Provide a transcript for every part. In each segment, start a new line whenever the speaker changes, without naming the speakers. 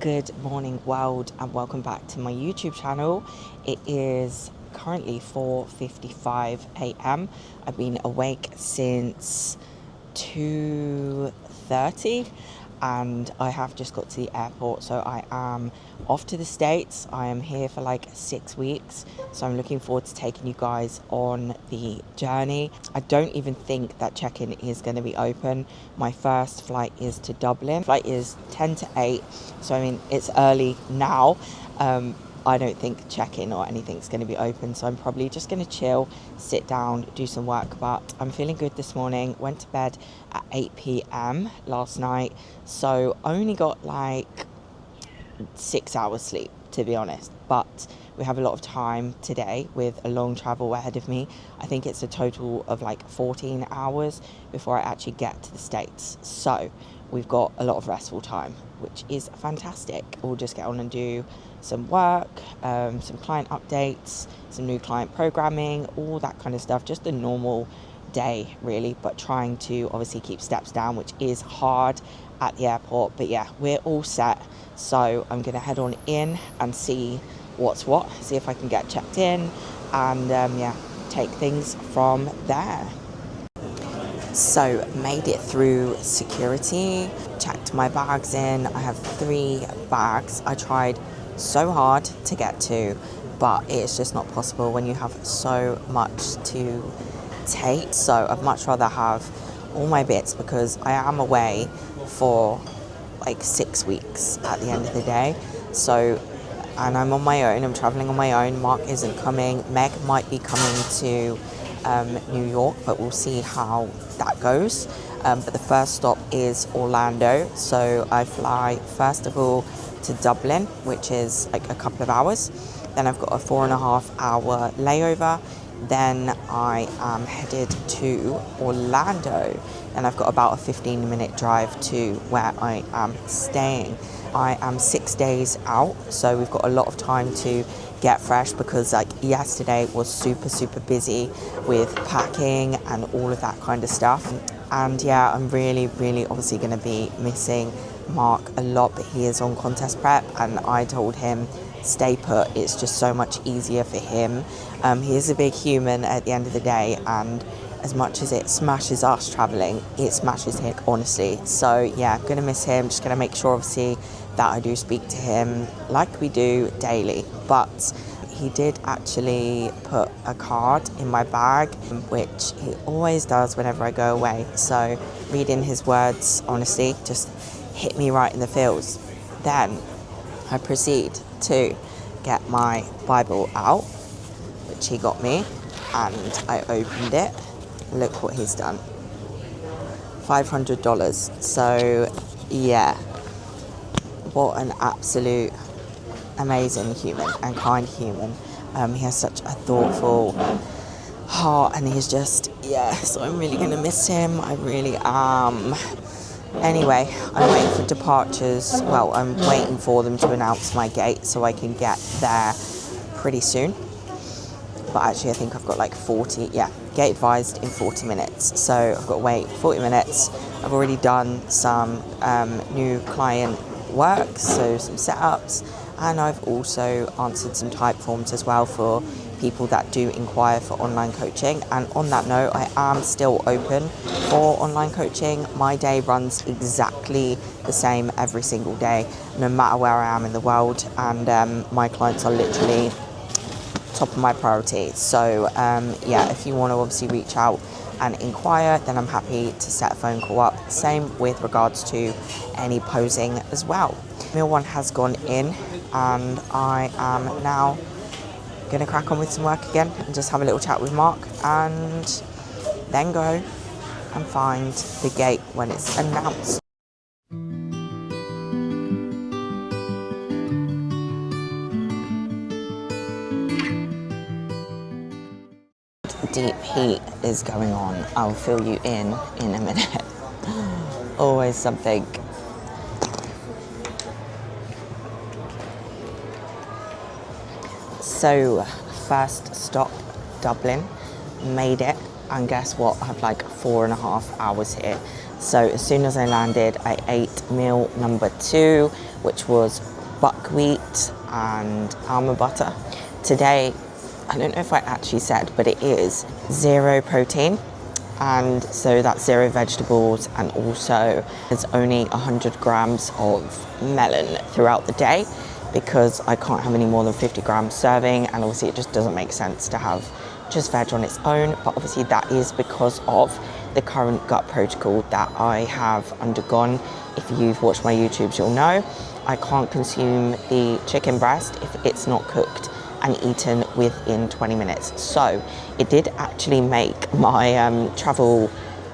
Good morning world, and welcome back to my YouTube channel. It is currently 4:55 a.m. I've been awake since 2:30 and I have just got to the airport, so I am off to the States. I am here for like 6 weeks, so I'm looking forward to taking you guys on the journey. I don't even think that check-in is going to be open. My first flight is to Dublin. Flight is 10 to 8, so I mean it's early now. I don't think check-in or anything's going to be open, so I'm probably just going to chill, sit down, do some work. But I'm feeling good this morning. Went to bed at 8 p.m. last night, so only got like 6 hours sleep, to be honest. But we have a lot of time today with a long travel ahead of me. I think it's a total of like 14 hours before I actually get to the States, so we've got a lot of restful time, which is fantastic. We'll just get on and do some work, some client updates, some new client programming, all that kind of stuff. Just a normal day really, but trying to obviously keep steps down, which is hard at the airport. But yeah, we're all set, so I'm gonna head on in and see what's what, see if I can get checked in, and yeah, take things from there. So made it through security, checked my bags in. I have 3 bags. I tried so hard to get to, but it's just not possible when you have so much to take. So I'd much rather have all my bits, because I am away for like 6 weeks at the end of the day. So, and I'm on my own, I'm traveling on my own. Mark isn't coming. Meg might be coming to New York, but we'll see how that goes. But the first stop is Orlando, so I fly first of all to Dublin, which is like a couple of hours. Then I've got a 4.5 hour layover. Then I am headed to Orlando, and I've got about a 15-minute drive to where I am staying. I am 6 days out, so we've got a lot of time to get fresh, because like yesterday was super busy with packing and all of that kind of stuff. And yeah, I'm really obviously going to be missing Mark a lot, but he is on contest prep, and I told him stay put. It's just so much easier for him. He is a big human at the end of the day, and as much as it smashes us traveling, it smashes him, honestly. So yeah, I'm gonna miss him. Just gonna make sure obviously that I do speak to him like we do daily. But he did actually put a card in my bag, which he always does whenever I go away. So reading his words, honestly, just hit me right in the feels. Then I proceed to get my Bible out, which he got me, and I opened it. Look what he's done. $500. So yeah, what an absolute amazing human and kind human. He has such a thoughtful heart, and he's just, yeah, so I'm really gonna miss him. I really am. Anyway, I'm waiting for departures. Well, I'm waiting for them to announce my gate so I can get there pretty soon. But actually I think I've got like 40, yeah, gate advised in 40 minutes. So I've got to wait 40 minutes. I've already done some new client work, so some setups, and I've also answered some type forms as well for people that do inquire for online coaching. And on that note, I am still open for online coaching. My day runs exactly the same every single day, no matter where I am in the world, and my clients are literally top of my priority. So yeah, if you want to obviously reach out and inquire, then I'm happy to set a phone call up. Same with regards to any posing as well. Meal 1 has gone in, and I am now gonna crack on with some work again and just have a little chat with Mark, and then go and find the gate when it's announced. Deep heat is going on. I'll fill you in a minute. Always something. So first stop, Dublin. Made it, and guess what? I have like 4.5 hours here. So as soon as I landed, I ate meal number 2, which was buckwheat and almond butter. Today, I don't know if I actually said, but it is 0 protein, and so that's 0 vegetables, and also there's only 100 grams of melon throughout the day, because I can't have any more than 50 grams serving, and obviously it just doesn't make sense to have just veg on its own. But obviously that is because of the current gut protocol that I have undergone. If you've watched my YouTubes, you'll know I can't consume the chicken breast if it's not cooked and eaten within 20 minutes. So it did actually make my travel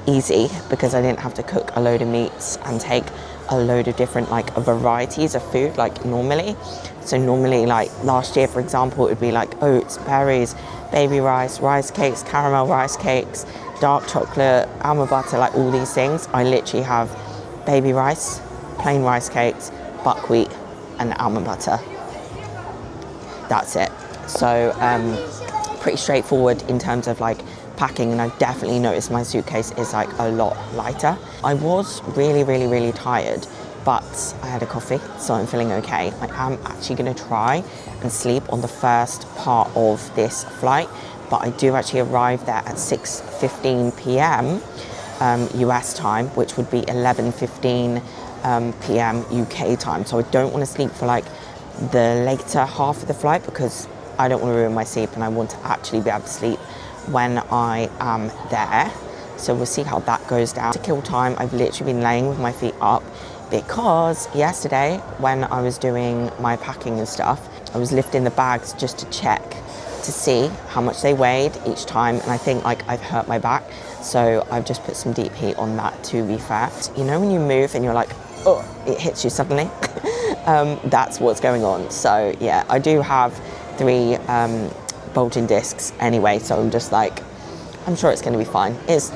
easy, because I didn't have to cook a load of meats and take a load of different like varieties of food like normally. So normally, like last year for example, it would be like oats, berries, baby rice, rice cakes, caramel rice cakes, dark chocolate, almond butter, like all these things. I literally have baby rice, plain rice cakes, buckwheat and almond butter. That's it. So pretty straightforward in terms of like packing, and I definitely noticed my suitcase is like a lot lighter. I was really tired, but I had a coffee, so I'm feeling okay. I am actually going to try and sleep on the first part of this flight, but I do actually arrive there at 6:15 p.m. US time, which would be 11:15 p.m. UK time. So I don't want to sleep for like the later half of the flight, because I don't want to ruin my sleep, and I want to actually be able to sleep when I am there. So we'll see how that goes down. To kill time, I've literally been laying with my feet up, because yesterday when I was doing my packing and stuff, I was lifting the bags just to check to see how much they weighed each time, and I think like I've hurt my back, so I've just put some deep heat on that, to be fair. You know when you move and you're like, oh, it hits you suddenly? That's what's going on. So yeah, I do have 3 bulging discs anyway, so I'm just like, I'm sure it's going to be fine. It's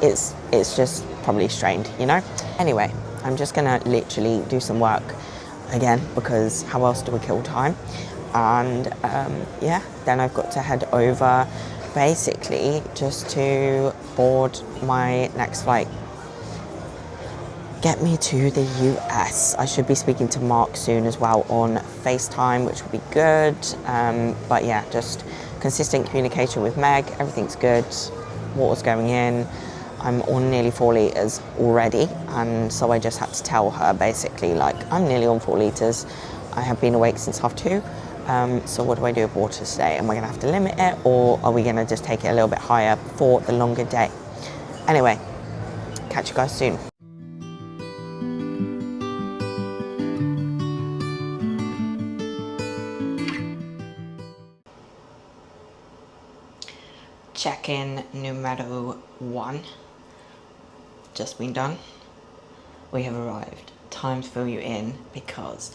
just probably strained, you know? Anyway, I'm just going to literally do some work again, because how else do we kill time? And yeah, then I've got to head over basically just to board my next flight. Get me to the US. I should be speaking to Mark soon as well on FaceTime, which will be good. But yeah, just consistent communication with Meg. Everything's good. Water's going in. I'm on nearly 4 litres already, and so I just had to tell her basically like I'm nearly on 4 litres. I have been awake since 2:30. So what do I do with water today? Am I going to have to limit it, or are we going to just take it a little bit higher for the longer day? Anyway, catch you guys soon. Check-in numero 1 just been done. We have arrived. Time to fill you in, because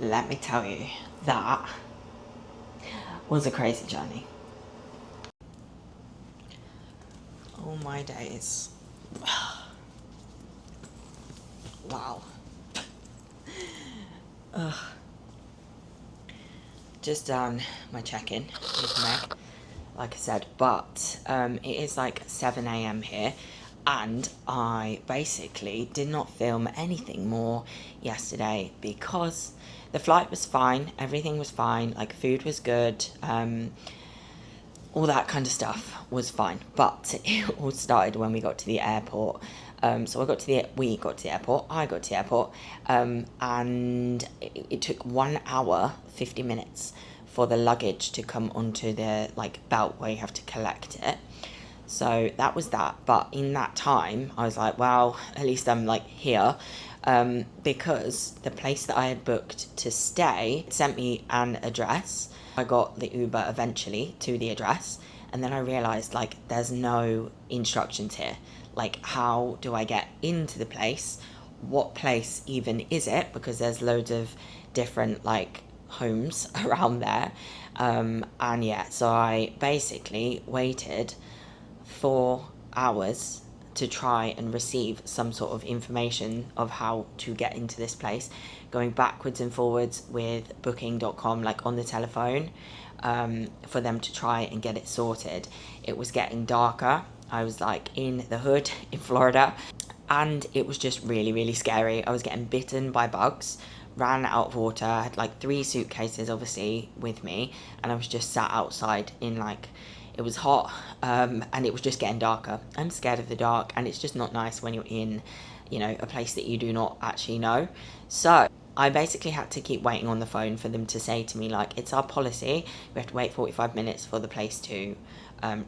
let me tell you, that was a crazy journey. Oh my days. Wow. Just done my check-in with Meg, like I said, but it is like 7 a.m. here, and I basically did not film anything more yesterday because the flight was fine, everything was fine, like food was good, all that kind of stuff was fine, but it all started when we got to the airport. So I got to the airport, and it took 1 hour 50 minutes for the luggage to come onto the like belt where you have to collect it. So that was that. But in that time, I was like, well, at least I'm like here, because the place that I had booked to stay sent me an address. I got the Uber eventually to the address, and then I realized like there's no instructions here. Like, how do I get into the place? What place even is it? Because there's loads of different like homes around there. And yeah, so I basically waited 4 hours to try and receive some sort of information of how to get into this place, going backwards and forwards with booking.com like on the telephone, for them to try and get it sorted. It was getting darker. I was like in the hood in Florida, and it was just really, really scary. I was getting bitten by bugs ran out of water. I had like 3 suitcases obviously with me, and I was just sat outside in like, it was hot, and it was just getting darker. I'm scared of the dark, and it's just not nice when you're in, you know, a place that you do not actually know. So I basically had to keep waiting on the phone for them to say to me, like, it's our policy, we have to wait 45 minutes for the place to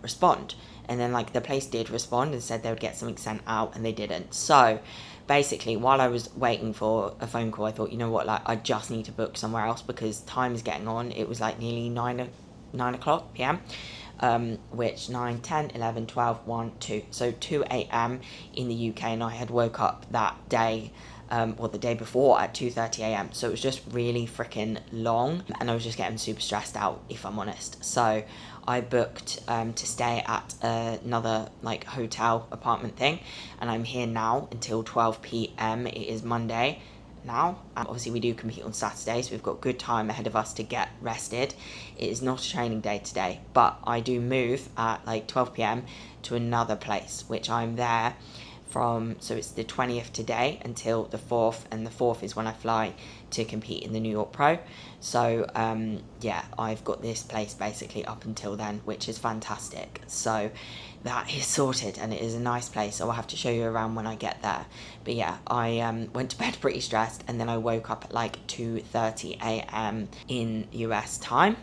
respond. And then like the place did respond and said they would get something sent out, and they didn't. So basically, while I was waiting for a phone call, I thought, you know what, like, I just need to book somewhere else because time is getting on. It was like nearly 9 o'clock p.m. Which 9, 10, 11, 12, 1, 2. So 2 a.m. in the UK, and I had woke up that day, or the day before, at 2:30 a.m. So it was just really freaking long, and I was just getting super stressed out, if I'm honest. So I booked to stay at another like hotel apartment thing, and I'm here now until 12 p.m. It is Monday now. Obviously we do compete on Saturdays, so we've got good time ahead of us to get rested. It is not a training day today, but I do move at like 12 p.m. to another place, which I'm there from, so it's the 20th today until the 4th, and the 4th is when I fly to compete in the New York Pro. So yeah, I've got this place basically up until then, which is fantastic. So that is sorted, and it is a nice place, so I'll have to show you around when I get there. But yeah, I went to bed pretty stressed, and then I woke up at like 2:30 a.m. in US time,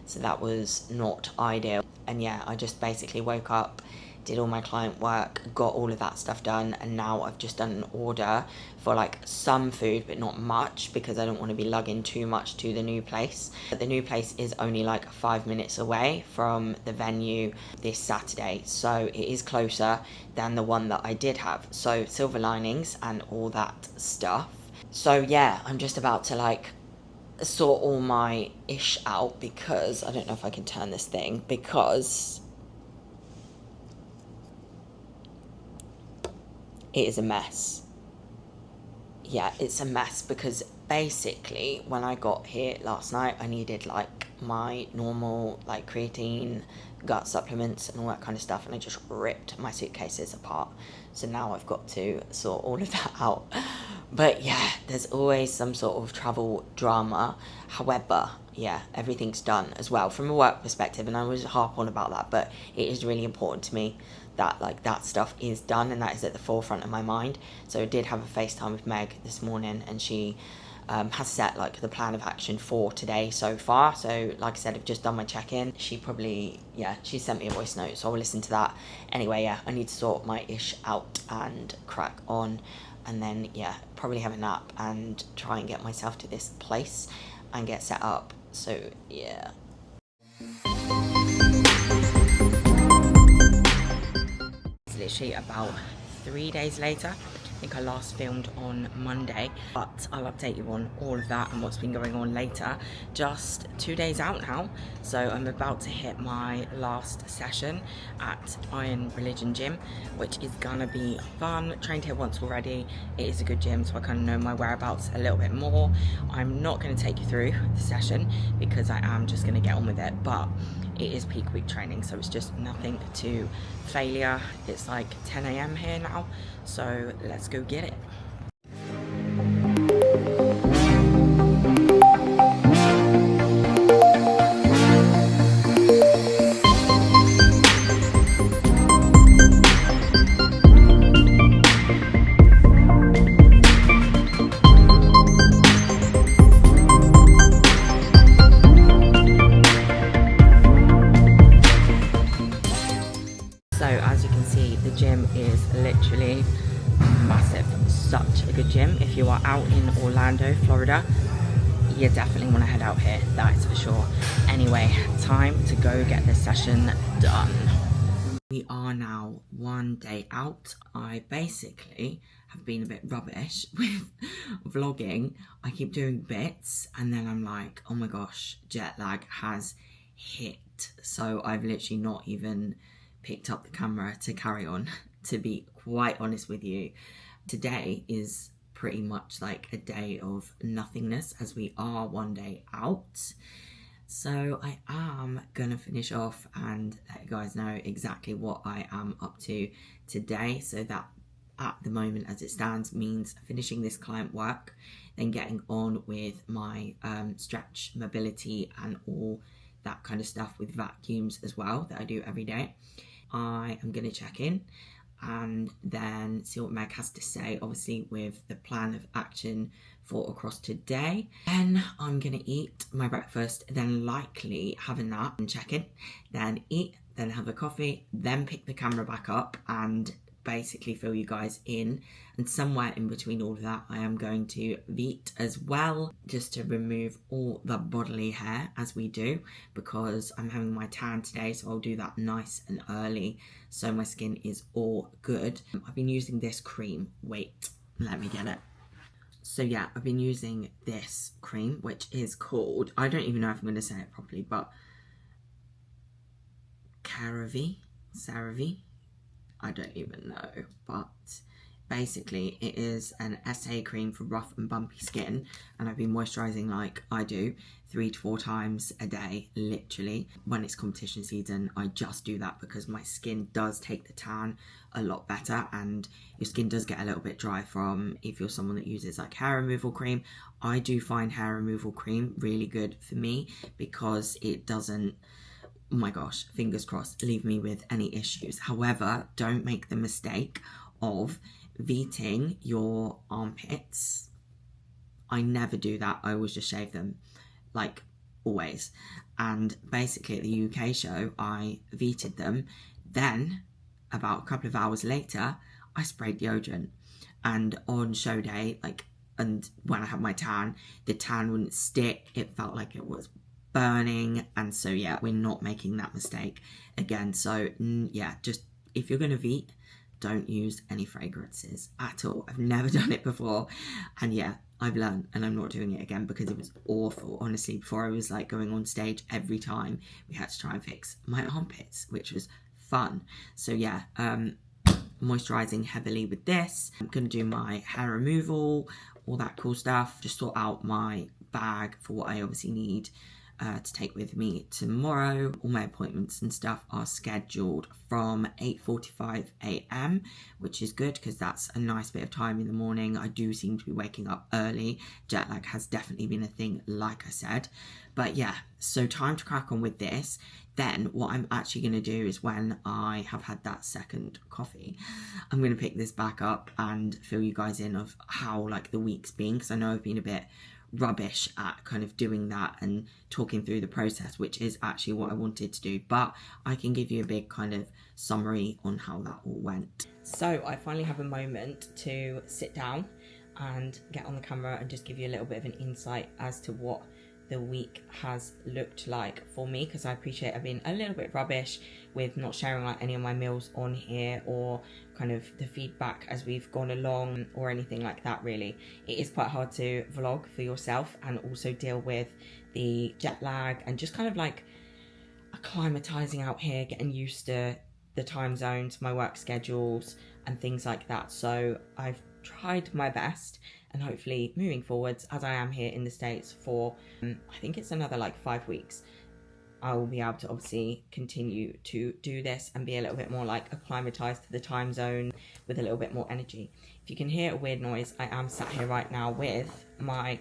so that was not ideal. And yeah, I just basically woke up, did all my client work, got all of that stuff done, and now I've just done an order for like some food, but not much, because I don't want to be lugging too much to the new place. But the new place is only like 5 minutes away from the venue this Saturday, so it is closer than the one that I did have. So silver linings and all that stuff. So yeah, I'm just about to like sort all my ish out, because I don't know if I can turn this thing, because it is a mess. Yeah, it's a mess, because basically when I got here last night, I needed like my normal like creatine, gut supplements and all that kind of stuff, and I just ripped my suitcases apart. So now I've got to sort all of that out. But yeah, there's always some sort of travel drama. However, yeah, everything's done as well from a work perspective, and I always harp on about that, but it is really important to me that like that stuff is done, and that is at the forefront of my mind. So I did have a FaceTime with Meg this morning, and she has set like the plan of action for today so far. So like I said, I've just done my check-in. She probably, yeah, she sent me a voice note, so I'll listen to that. Anyway, yeah, I need to sort my ish out and crack on, and then yeah, probably have a nap and try and get myself to this place and get set up. So yeah. It's literally about 3 days later. I think I last filmed on Monday, but I'll update you on all of that and what's been going on later. Just 2 days out now, so I'm about to hit my last session at Iron Religion Gym, which is gonna be fun. Trained here once already. It is a good gym, so I kind of know my whereabouts a little bit more. I'm not going to take you through the session because I am just going to get on with it, but it is peak week training, so it's just nothing to failure. It's like 10 a.m. here now, so let's go get it. So as you can see, the gym is literally massive. Such a good gym. If you are out in Orlando, Florida, you definitely want to head out here, that is for sure. Anyway, time to go get this session done. We are now 1 day out. I basically have been a bit rubbish with vlogging. I keep doing bits and then I'm like, oh my gosh, jet lag has hit. So I've literally not even picked up the camera to carry on, to be quite honest with you. Today is pretty much like a day of nothingness, as we are 1 day out. So I am gonna finish off and let you guys know exactly what I am up to today, so that at the moment as it stands means finishing this client work, then getting on with my stretch, mobility and all that kind of stuff with vacuums as well that I do every day. I am going to check in and then see what Meg has to say, obviously with the plan of action for across today. Then I'm going to eat my breakfast, then likely have a nap and check in, then eat, then have a coffee, then pick the camera back up and basically fill you guys in. And somewhere in between all of that, I am going to veet as well, just to remove all the bodily hair as we do, because I'm having my tan today, so I'll do that nice and early so my skin is all good. I've been using this cream. Wait, let me get it. So yeah, I've been using this cream, which is called, I don't even know if I'm going to say it properly, but CeraVe. I don't even know, but basically it is an SA cream for rough and bumpy skin, and I've been moisturising like I do 3 to 4 times a day, literally. When it's competition season, I just do that because my skin does take the tan a lot better, and your skin does get a little bit dry from, if you're someone that uses like hair removal cream. I do find hair removal cream really good for me because it doesn't, oh my gosh, fingers crossed, leave me with any issues. However, don't make the mistake of veeting your armpits. I never do that. I always just shave them, like always. And basically at the UK show, I veeted them. Then about a couple of hours later, I sprayed deodorant. And on show day, like, and when I had my tan, the tan wouldn't stick. It felt like it was burning. And so yeah, we're not making that mistake again. So yeah, just if you're gonna veet, don't use any fragrances at all. I've never done it before, and yeah, I've learned, and I'm not doing it again because it was awful. Honestly, before I was like going on stage, every time we had to try and fix my armpits, which was fun. So yeah, moisturizing heavily with this. I'm gonna do my hair removal, all that cool stuff, just sort out my bag for what I obviously need to take with me tomorrow. All my appointments and stuff are scheduled from 8:45 a.m, which is good because that's a nice bit of time in the morning. I do seem to be waking up early. Jet lag has definitely been a thing, like I said. But yeah, so time to crack on with this. Then what I'm actually going to do is, when I have had that second coffee, I'm going to pick this back up and fill you guys in of how like the week's been, because I know I've been a bit rubbish at kind of doing that and talking through the process, which is actually what I wanted to do, but I can give you a big kind of summary on how that all went. So I finally have a moment to sit down and get on the camera and just give you a little bit of an insight as to what the week has looked like for me, because I appreciate I've been a little bit rubbish with not sharing like any of my meals on here or kind of the feedback as we've gone along or anything like that. Really, it is quite hard to vlog for yourself and also deal with the jet lag and just kind of like acclimatizing out here, getting used to the time zones, my work schedules and things like that. So I've tried my best, and hopefully moving forwards, as I am here in the States for I think it's another like 5 weeks, I will be able to obviously continue to do this and be a little bit more like acclimatized to the time zone with a little bit more energy. If you can hear a weird noise, I am sat here right now with my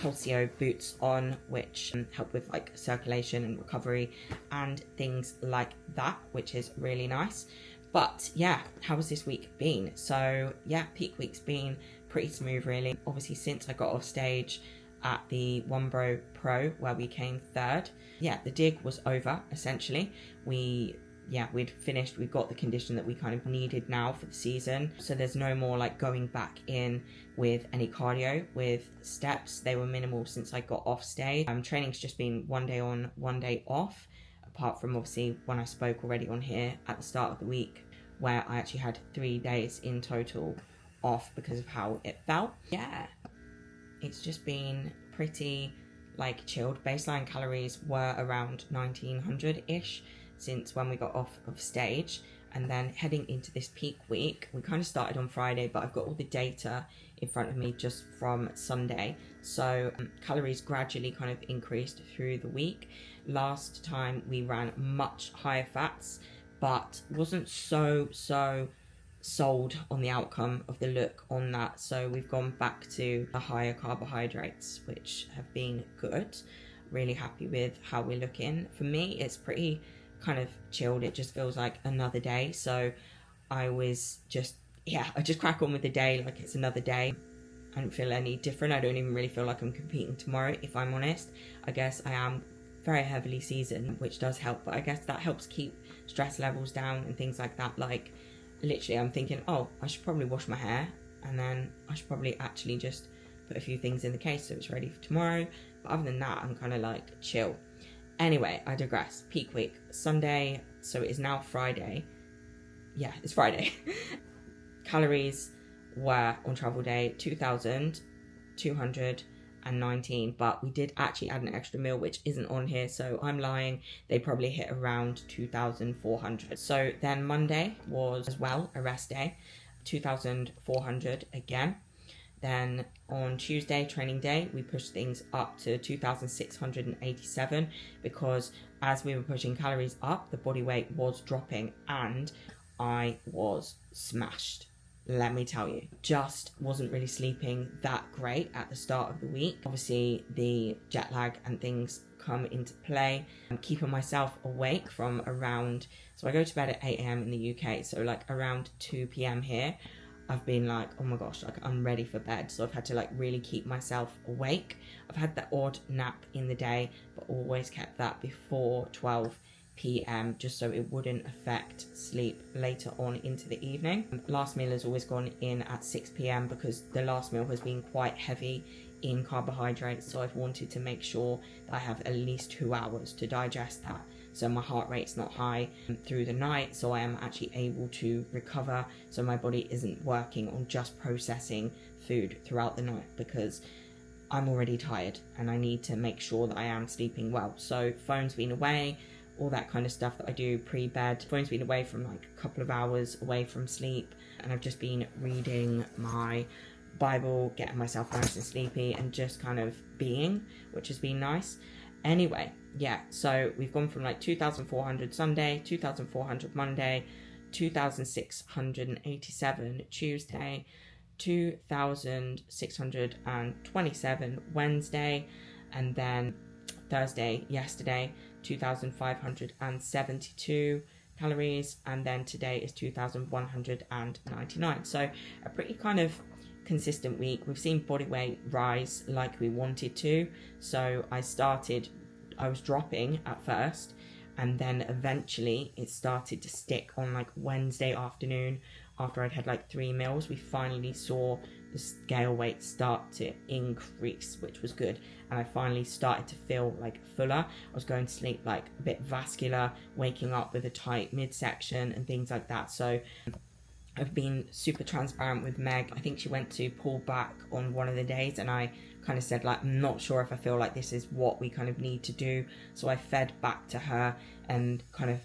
Pulsio boots on, which help with like circulation and recovery and things like that, which is really nice. But yeah, how has this week been? So yeah, peak week's been pretty smooth really. Obviously since I got off stage at the Wombro Pro where we came third, yeah, the dig was over essentially. We'd finished, we got the condition that we kind of needed now for the season. So there's no more like going back in with any cardio with steps. They were minimal since I got off stage. Training's just been 1 day on, 1 day off, apart from obviously when I spoke already on here at the start of the week, where I actually had 3 days in total off because of how it felt. Yeah, it's just been pretty like chilled. Baseline calories were around 1900-ish since when we got off of stage. And then heading into this peak week, we kind of started on Friday, but I've got all the data in front of me just from Sunday. So calories gradually kind of increased through the week. Last time we ran much higher fats, but wasn't so sold on the outcome of the look on that. So we've gone back to the higher carbohydrates, which have been good. Really happy with how we're looking. For me, it's pretty kind of chilled. It just feels like another day. So I just crack on with the day like it's another day. I don't feel any different. I don't even really feel like I'm competing tomorrow, if I'm honest. I guess I am very heavily seasoned, which does help, but I guess that helps keep stress levels down and things like that. Like, literally, I'm thinking, oh, I should probably wash my hair, and then I should probably actually just put a few things in the case so it's ready for tomorrow. But other than that, I'm kind of like chill. Anyway, I digress. Peak week, Sunday, so it is now Friday. Yeah, it's Friday. Calories were on travel day 2,219, but we did actually add an extra meal which isn't on here, so I'm lying. They probably hit around 2,400. So then Monday was as well a rest day, 2,400 again. Then on Tuesday, training day, we pushed things up to 2,687 because as we were pushing calories up, the body weight was dropping and I was smashed. Let me tell you, just wasn't really sleeping that great at the start of the week. Obviously, the jet lag and things come into play. I'm keeping myself awake from around, so I go to bed at 8 a.m. in the UK, so like around 2 p.m. here. I've been like, oh my gosh, like I'm ready for bed. So I've had to like really keep myself awake. I've had the odd nap in the day, but always kept that before 12 p.m. just so it wouldn't affect sleep later on into the evening. Last meal has always gone in at 6 p.m. because the last meal has been quite heavy in carbohydrates. So I've wanted to make sure that I have at least 2 hours to digest that. So my heart rate's not high through the night, so I am actually able to recover, so my body isn't working on just processing food throughout the night because I'm already tired and I need to make sure that I am sleeping well. So phone's been away, all that kind of stuff that I do pre-bed. Phone's been away from like a couple of hours away from sleep, and I've just been reading my Bible, getting myself nice and sleepy and just kind of being, which has been nice. Anyway, yeah, so we've gone from like 2,400 Sunday, 2,400 Monday, 2,687 Tuesday, 2,627 Wednesday, and then Thursday, yesterday, 2,572 calories, and then today is 2,199. So a pretty kind of consistent week. We've seen body weight rise like we wanted to. So I was dropping at first, and then eventually it started to stick on like Wednesday afternoon. After I'd had like 3 meals, we finally saw the scale weight start to increase, which was good. And I finally started to feel like fuller. I was going to sleep like a bit vascular, waking up with a tight midsection and things like that. So I've been super transparent with Meg. I think she went to pull back on one of the days, and I kind of said like, I'm not sure if I feel like this is what we kind of need to do. So I fed back to her and kind of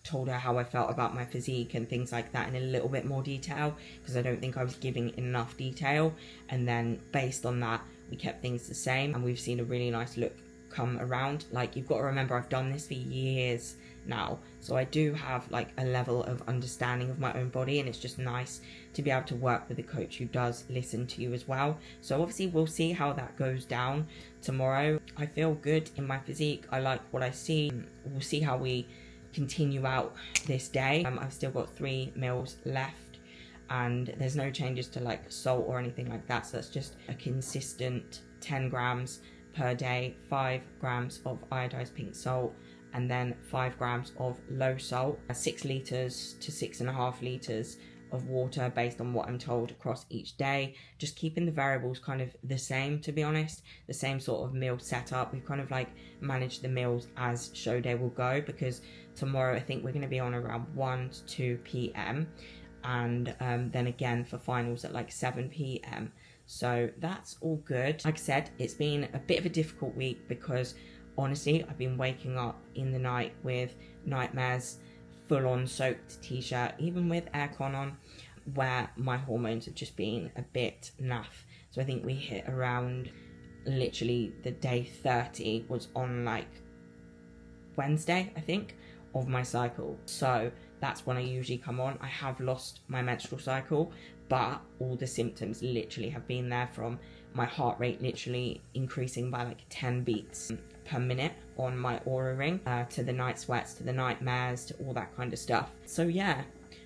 told her how I felt about my physique and things like that in a little bit more detail, because I don't think I was giving enough detail. And then based on that, we kept things the same, and we've seen a really nice look come around. Like, you've got to remember, I've done this for years now, so I do have like a level of understanding of my own body, and it's just nice to be able to work with a coach who does listen to you as well. So obviously we'll see how that goes down tomorrow. I feel good in my physique. I like what I see. We'll see how we continue out this day. I've still got 3 meals left, and there's no changes to like salt or anything like that, so that's just a consistent 10 grams per day, 5 grams of iodized pink salt, and then 5 grams of low salt, 6 litres to 6.5 litres of water based on what I'm told across each day. Just keeping the variables kind of the same, to be honest, the same sort of meal setup. We've kind of like managed the meals as show day will go, because tomorrow I think we're going to be on around 1 to 2 p.m. and then again for finals at like 7 p.m. So that's all good. Like I said, it's been a bit of a difficult week because honestly I've been waking up in the night with nightmares, full on soaked t-shirt, even with aircon on, where my hormones have just been a bit naff. So I think we hit around literally the day 30 was on like Wednesday, I think, of my cycle. So that's when I usually come on. I have lost my menstrual cycle, but all the symptoms literally have been there, from my heart rate literally increasing by like 10 beats per minute on my Aura ring, to the night sweats, to the nightmares, to all that kind of stuff. So yeah,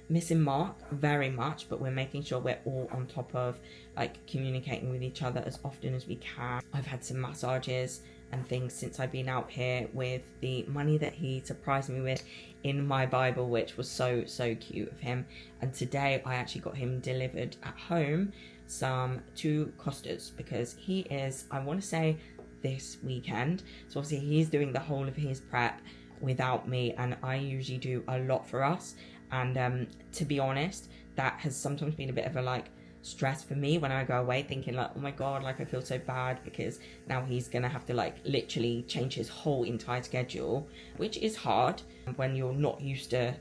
missing Mark very much, but we're making sure we're all on top of like communicating with each other as often as we can. I've had some massages and things since I've been out here with the money that he surprised me with in my Bible, which was so cute of him. And today I actually got him delivered at home some 2 Costas, because he is, I want to say, this weekend. So obviously he's doing the whole of his prep without me, and I usually do a lot for us. And to be honest, that has sometimes been a bit of a like stress for me when I go away, thinking like, oh my god, like I feel so bad because now he's gonna have to like literally change his whole entire schedule, which is hard when you're not used to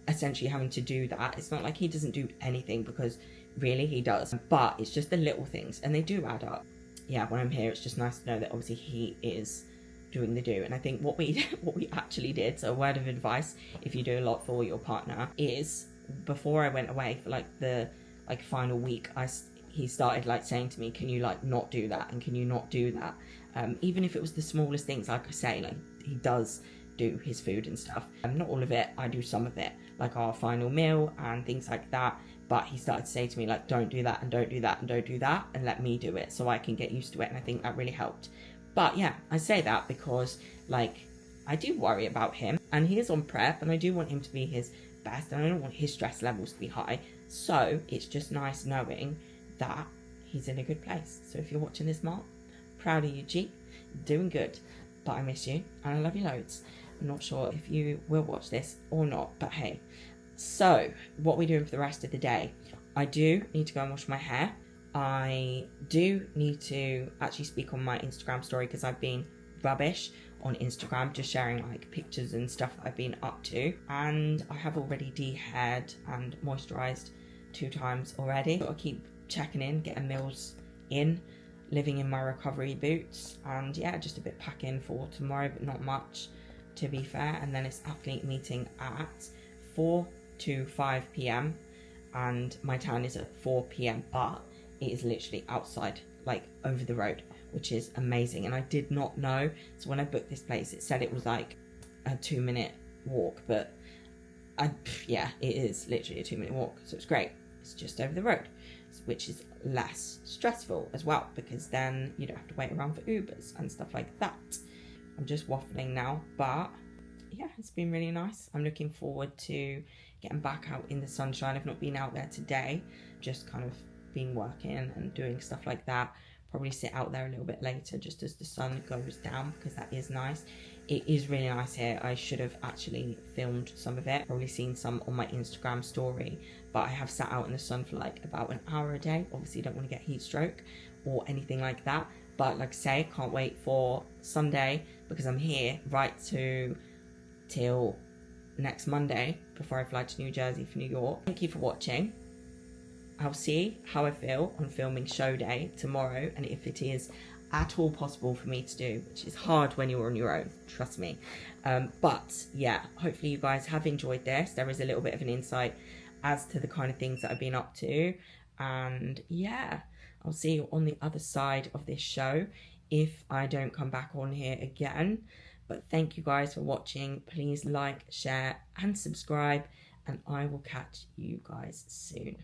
essentially having to do that. It's not like he doesn't do anything, because really he does, but it's just the little things and they do add up. Yeah, when I'm here it's just nice to know that obviously he is doing the do. And I think what we actually did, so a word of advice if you do a lot for your partner, is before I went away for like the final week, he started like saying to me, can you like not do that, and can you not do that, even if it was the smallest things. Like I say, like he does do his food and stuff, and not all of it, I do some of it, like our final meal and things like that. But he started to say to me like, don't do that and don't do that and don't do that, and let me do it so I can get used to it. And I think that really helped. But yeah, I say that because like I do worry about him, and he is on prep, and I do want him to be his best, and I don't want his stress levels to be high. So it's just nice knowing that he's in a good place. So if you're watching this, Mark, proud of you, G, doing good. But I miss you and I love you loads. I'm not sure if you will watch this or not, but hey. So what we're doing for the rest of the day, I do need to go and wash my hair. I do need to actually speak on my Instagram story, because I've been rubbish on Instagram, just sharing like pictures and stuff that I've been up to. And I have already de-haired and moisturized 2 times already. But I'll keep checking in, getting meals in, living in my recovery boots, and yeah, just a bit packing for tomorrow, but not much to be fair. And then it's athlete meeting at 4 to 5 p.m. and my town is at 4 p.m. but it is literally outside, like over the road, which is amazing. And I did not know, so when I booked this place it said it was like a 2-minute walk, but yeah, it is literally a 2-minute walk, so it's great. It's just over the road, which is less stressful as well, because then you don't have to wait around for Ubers and stuff like that. I'm just waffling now, but yeah, it's been really nice. I'm looking forward to getting back out in the sunshine. I've not been out there today, just kind of been working and doing stuff like that. Probably sit out there a little bit later just as the sun goes down, because that is nice. It is really nice here. I should have actually filmed some of it, probably seen some on my Instagram story, but I have sat out in the sun for like about an hour a day. Obviously don't want to get heat stroke or anything like that, but like I say, can't wait for Sunday, because I'm here right till next Monday before I fly to New Jersey for New York. Thank you for watching. I'll see how I feel on filming show day tomorrow, and if it is at all possible for me to do, which is hard when you're on your own, trust me. But yeah, hopefully you guys have enjoyed this. There is a little bit of an insight as to the kind of things that I've been up to, and yeah, I'll see you on the other side of this show if I don't come back on here again. But thank you guys for watching. Please like, share and subscribe, and I will catch you guys soon.